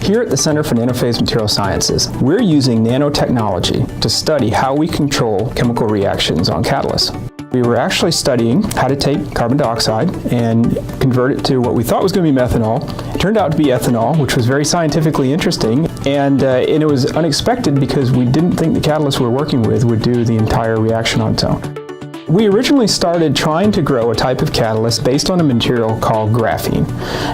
Here at the Center for Nanophase Material Sciences, we're using nanotechnology to study how we control chemical reactions on catalysts. We were actually studying how to take carbon dioxide and convert it to what we thought was going to be methanol. It turned out to be ethanol, which was very scientifically interesting, and it was unexpected because we didn't think the catalyst we're working with would do the entire reaction on its own. We originally started trying to grow a type of catalyst based on a material called graphene.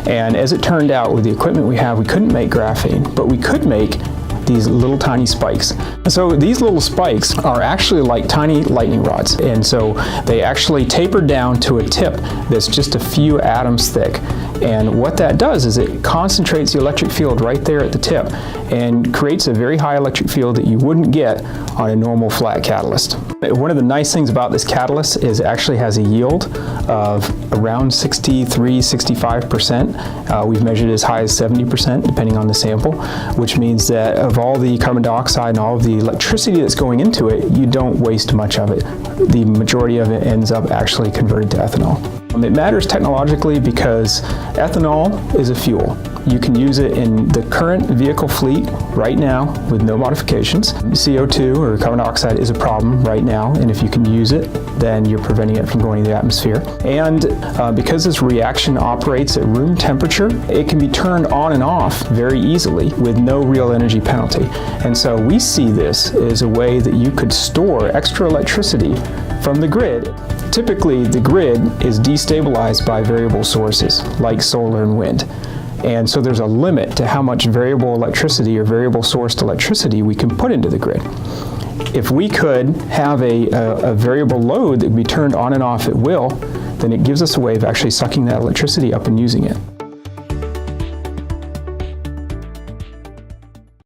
And as it turned out, with the equipment we have, we couldn't make graphene, but we could make these little tiny spikes. So these little spikes are actually like tiny lightning rods, and so they actually taper down to a tip that's just a few atoms thick. And what that does is it concentrates the electric field right there at the tip and creates a very high electric field that you wouldn't get on a normal flat catalyst. One of the nice things about this catalyst is it actually has a yield of around 63–65%. We've measured as high as 70% depending on the sample, which means that of all the carbon dioxide and all of the electricity that's going into it, you don't waste much of it. The majority of it ends up actually converted to ethanol. It matters technologically because ethanol is a fuel. You can use it in the current vehicle fleet right now with no modifications. CO2 or carbon dioxide is a problem right now, and if you can use it, then you're preventing it from going into the atmosphere. And because this reaction operates at room temperature, it can be turned on and off very easily with no real energy penalty. And so we see this as a way that you could store extra electricity from the grid. Typically, the grid is destabilized by variable sources like solar and wind. And so there's a limit to how much variable electricity or variable sourced electricity we can put into the grid. If we could have a variable load that can be turned on and off at will, then it gives us a way of actually sucking that electricity up and using it.